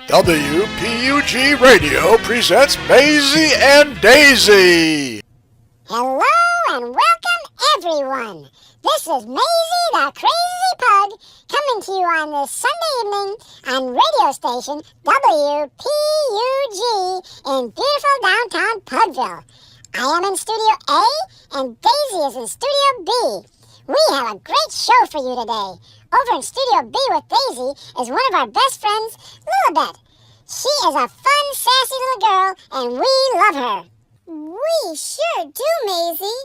WPUG Radio presents Maisy and Daisy. Hello and welcome, everyone. This is Maisy the Crazy Pug coming to you on this Sunday evening on radio station WPUG in beautiful downtown Pugville. I am in Studio A and Daisy is in Studio B. We have a great show for you today. Over in Studio B with Daisy is one of our best friends, Lilibet. She is a fun, sassy little girl, and we love her. We sure do, Maisy.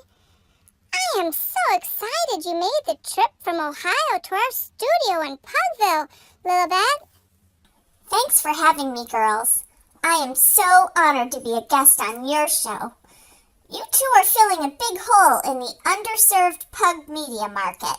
I am so excited you made the trip from Ohio to our studio in Pugville, Lilibet. Thanks for having me, girls. I am so honored to be a guest on your show. You two are filling a big hole in the underserved pug media market.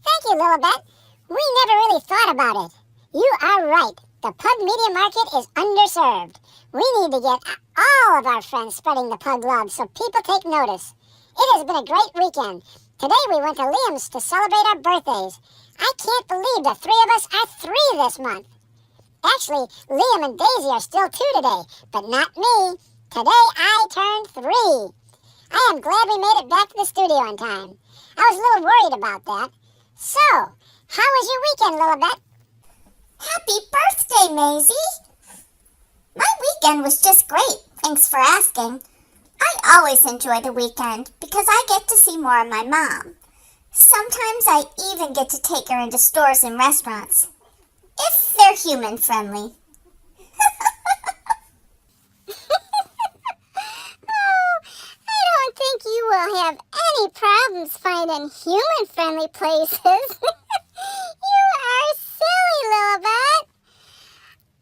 Thank you, Lilibet. We never really thought about it. You are right. The pug media market is underserved. We need to get all of our friends spreading the pug love so people take notice. It has been a great weekend. Today we went to Liam's to celebrate our birthdays. I can't believe the three of us are 3 this month. Actually, Liam and Daisy are still 2 today, but not me. Today I turned 3. I am glad we made it back to the studio in time. I was a little worried about that. So, how was your weekend, Lilibet? Happy birthday, Maisy! My weekend was just great, thanks for asking. I always enjoy the weekend because I get to see more of my mom. Sometimes I even get to take her into stores and restaurants, if they're human friendly. I don't think you will have any problems finding human-friendly places. You are silly, Lilibet.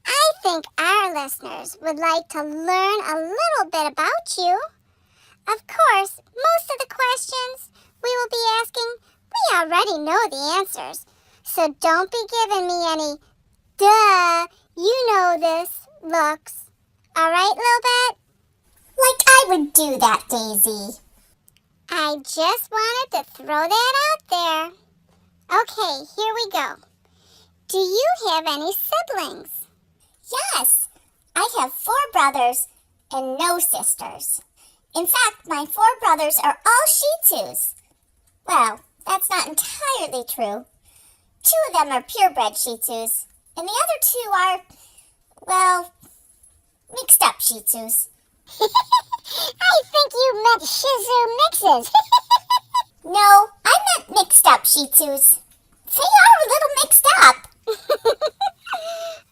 I think our listeners would like to learn a little bit about you. Of course, most of the questions we will be asking, we already know the answers. So don't be giving me any, duh, you know this looks. All right, Lilibet? Like I would do that, Daisy. I just wanted to throw that out there. Okay, here we go. Do you have any siblings? Yes, I have 4 brothers and no sisters. In fact, my 4 brothers are all Shih Tzus. Well, that's not entirely true. 2 of them are purebred Shih Tzus, and the other 2 are, well, mixed up Shih Tzus. I think you meant Shih Tzu mixes. No, I meant mixed up Shih Tzus. They are a little mixed up.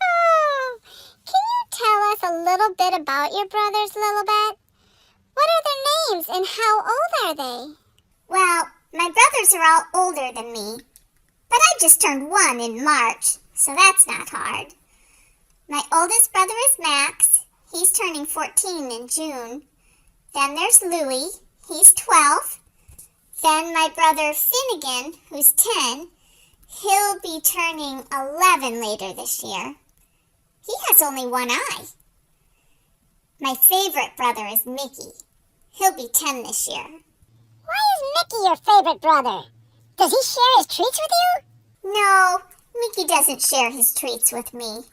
Oh, can you tell us a little bit about your brothers, Lilibet? What are their names and how old are they? Well, my brothers are all older than me, but I just turned 1 in March, so that's not hard. My oldest brother is Max. He's turning 14 in June. Then there's Louie. He's 12. Then my brother Finnegan, who's 10. He'll be turning 11 later this year. He has only 1 eye. My favorite brother is Mickey. He'll be 10 this year. Why is Mickey your favorite brother? Does he share his treats with you? No, Mickey doesn't share his treats with me.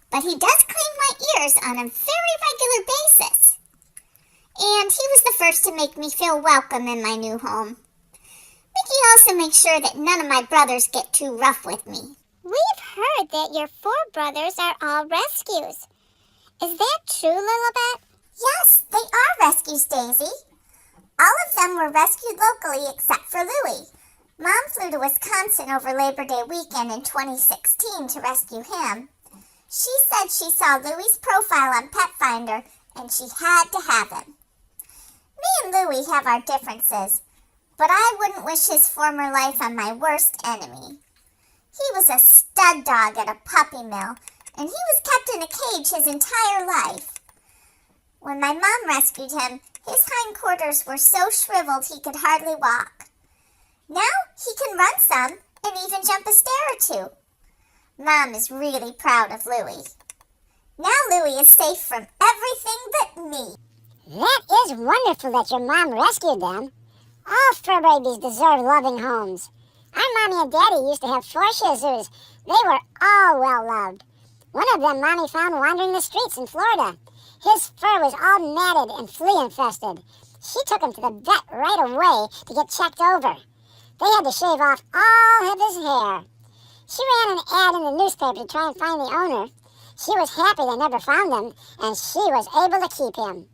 But he does clean my ears on a very regular basis. And he was the first to make me feel welcome in my new home. Mickey also makes sure that none of my brothers get too rough with me. We've heard that your 4 brothers are all rescues. Is that true, Lilibet? Yes, they are rescues, Daisy. All of them were rescued locally except for Louie. Mom flew to Wisconsin over Labor Day weekend in 2016 to rescue him. She said she saw Louie's profile on Pet Finder and she had to have him. Me and Louie have our differences, but I wouldn't wish his former life on my worst enemy. He was a stud dog at a puppy mill, and he was kept in a cage his entire life. When my mom rescued him, his hindquarters were so shriveled he could hardly walk. Now he can run some and even jump a stair or 2. Mom is really proud of Louie. Now Louie is safe from everything but me. That is wonderful that your mom rescued them. All fur babies deserve loving homes. Our mommy and daddy used to have 4 Shih Tzus. They were all well loved. One of them Mommy found wandering the streets in Florida. His fur was all matted and flea-infested. She took him to the vet right away to get checked over. They had to shave off all of his hair. She ran an ad in the newspaper to try and find the owner. She was happy they never found him, and she was able to keep him.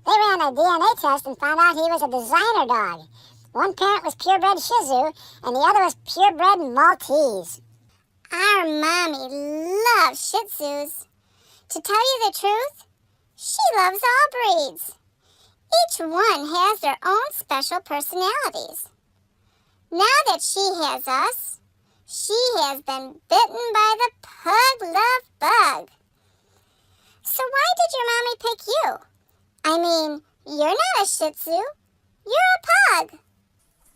They ran a DNA test and found out he was a designer dog. One parent was purebred Shih Tzu, and the other was purebred Maltese. Our mommy loves Shih Tzus. To tell you the truth, she loves all breeds. Each one has their own special personalities. Now that she has us, she has been bitten by the pug love bug. So why did your mommy pick you? I mean, you're not a Shih Tzu. You're a pug.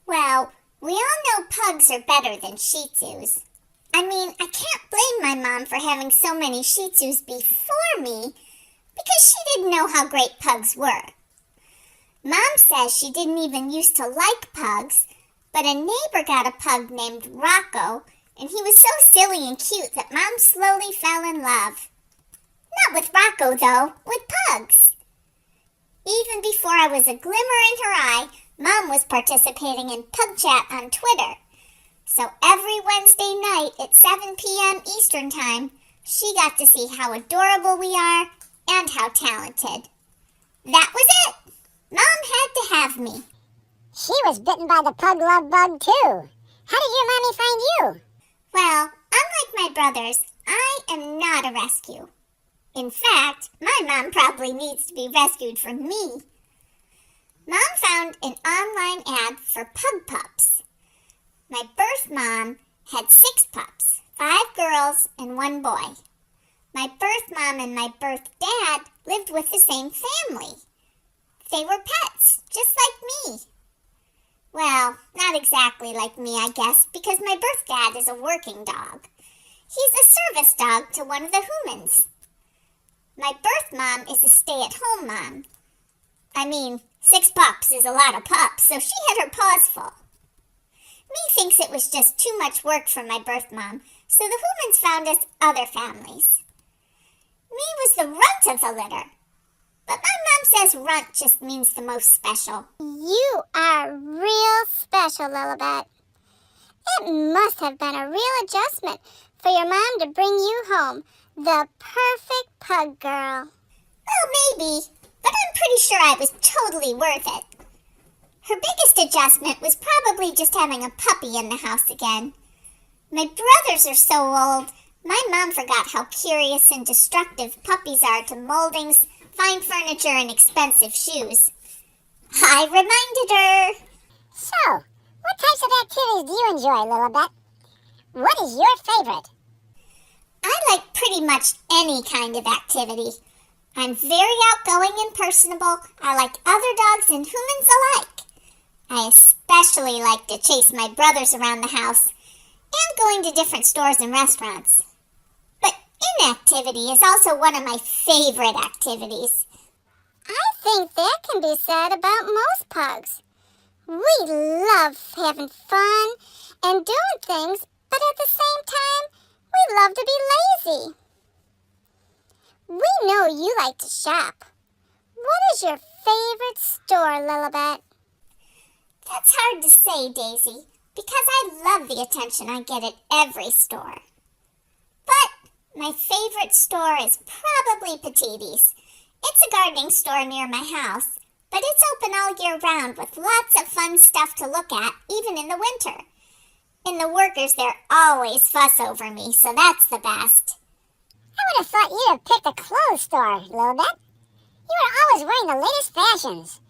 Well, we all know pugs are better than Shih Tzus. I mean, I can't blame my mom for having so many Shih Tzus before me because she didn't know how great pugs were. Mom says she didn't even used to like pugs, but a neighbor got a pug named Rocco, and he was so silly and cute that Mom slowly fell in love. Not with Rocco, though, with pugs. Even before I was a glimmer in her eye, Mom was participating in Pug Chat on Twitter. So every Wednesday night at 7 p.m. Eastern Time, she got to see how adorable we are and how talented. That was it. Mom had to have me. She was bitten by the pug love bug, too. How did your mommy find you? Well, unlike my brothers, I am not a rescue. In fact, my mom probably needs to be rescued from me. Mom found an online ad for pug pups. My birth mom had 6 pups, 5 girls and 1 boy. My birth mom and my birth dad lived with the same family. They were pets, just like me. Well, not exactly like me, I guess, because my birth dad is a working dog. He's a service dog to one of the humans. My birth mom is a stay-at-home mom. I mean, 6 pups is a lot of pups, so she had her paws full. Me thinks it was just too much work for my birth mom, so the humans found us other families. Me was the runt of the litter, but my mom says runt just means the most special. You are real special, Lilibet. It must have been a real adjustment for your mom to bring you home, the perfect pug girl. Well, maybe, but I'm pretty sure I was totally worth it. Her biggest adjustment was probably just having a puppy in the house again. My brothers are so old, my mom forgot how curious and destructive puppies are to moldings, fine furniture, and expensive shoes. I reminded her. So, what types of activities do you enjoy, Lilibet? What is your favorite? I like pretty much any kind of activity. I'm very outgoing and personable. I like other dogs and humans alike. I especially like to chase my brothers around the house and going to different stores and restaurants. But inactivity is also one of my favorite activities. I think that can be said about most pugs. We love having fun and doing things, but at the same time, we love to be lazy. We know you like to shop. What is your favorite store, Lilibet? That's hard to say, Daisy, because I love the attention I get at every store. But my favorite store is probably Petitie's. It's a gardening store near my house, but it's open all year round with lots of fun stuff to look at, even in the winter. And the workers there always fuss over me, so that's the best. I would have thought you'd have picked a clothes store, Lilibet. You were always wearing the latest fashions.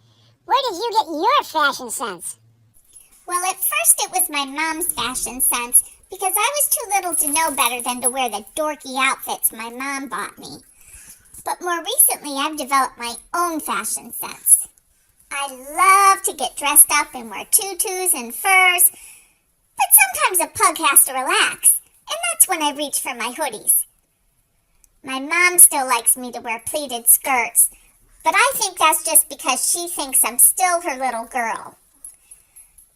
Where did you get your fashion sense? Well, at first it was my mom's fashion sense, because I was too little to know better than to wear the dorky outfits my mom bought me. But more recently, I've developed my own fashion sense. I love to get dressed up and wear tutus and furs, but sometimes a pug has to relax, and that's when I reach for my hoodies. My mom still likes me to wear pleated skirts, but I think that's just because she thinks I'm still her little girl.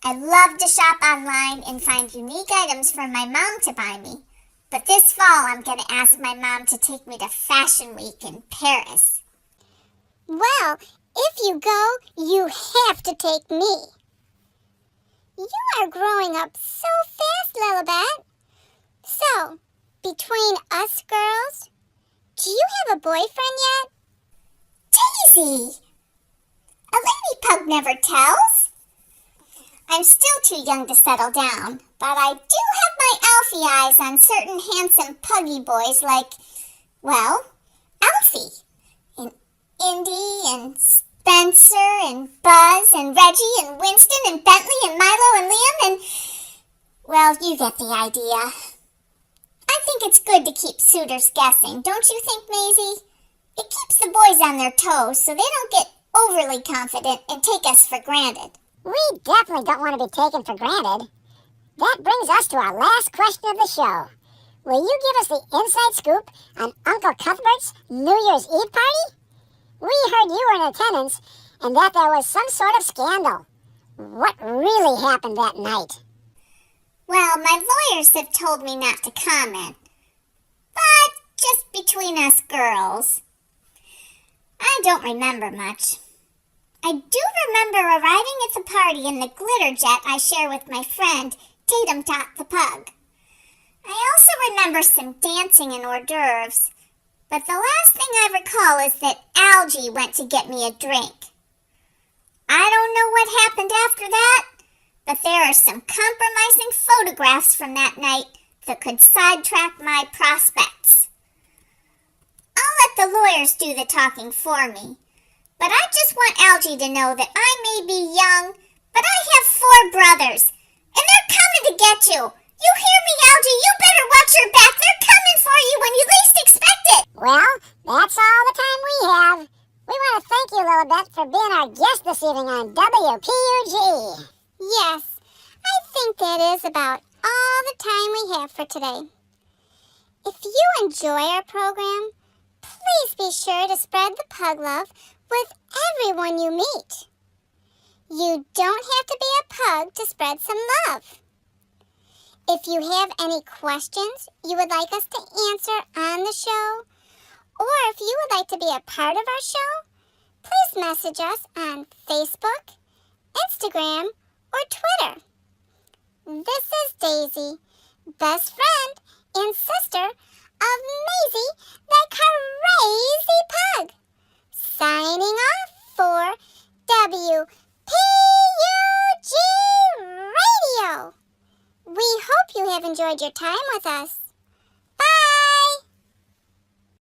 I love to shop online and find unique items for my mom to buy me, But this fall, I'm going to ask my mom to take me to Fashion Week in Paris. Well, if you go, you have to take me. You are growing up so fast, Lilibet. So, between us girls, do you have a boyfriend yet? Daisy! A lady pug never tells. I'm still too young to settle down, but I do have my Alfie eyes on certain handsome puggy boys like, well, Alfie, and Indy, and Spencer, and Buzz, and Reggie, and Winston, and Bentley, and Milo, and Liam, and, well, you get the idea. I think it's good to keep suitors guessing, don't you think, Maisy? It keeps the boys on their toes so they don't get overly confident and take us for granted. We definitely don't want to be taken for granted. That brings us to our last question of the show. Will you give us the inside scoop on Uncle Cuthbert's New Year's Eve party? We heard you were in attendance and that there was some sort of scandal. What really happened that night? Well, my lawyers have told me not to comment. But just between us girls, I don't remember much. I do remember arriving at the party in the glitter jet I share with my friend, Tatum Tot the Pug. I also remember some dancing and hors d'oeuvres, but the last thing I recall is that Algie went to get me a drink. I don't know what happened after that, but there are some compromising photographs from that night that could sidetrack my prospects. I'll let the lawyers do the talking for me, but I just want Algie to know that I may be young, but I have 4 brothers, and they're coming to get you. You hear me, Algie? You better watch your back. They're coming for you when you least expect it. Well, that's all the time we have. We want to thank you, Lilibet, for being our guest this evening on WPUG. Yes, I think that is about all the time we have for today. If you enjoy our program, please be sure to spread the pug love with everyone you meet. You don't have to be a pug to spread some love. If you have any questions you would like us to answer on the show, or if you would like to be a part of our show, please message us on Facebook, Instagram, or Twitter. This is Daisy, best friend and sister of Maisy, the crazy pug, signing off for WPUG Radio. We hope you have enjoyed your time with us.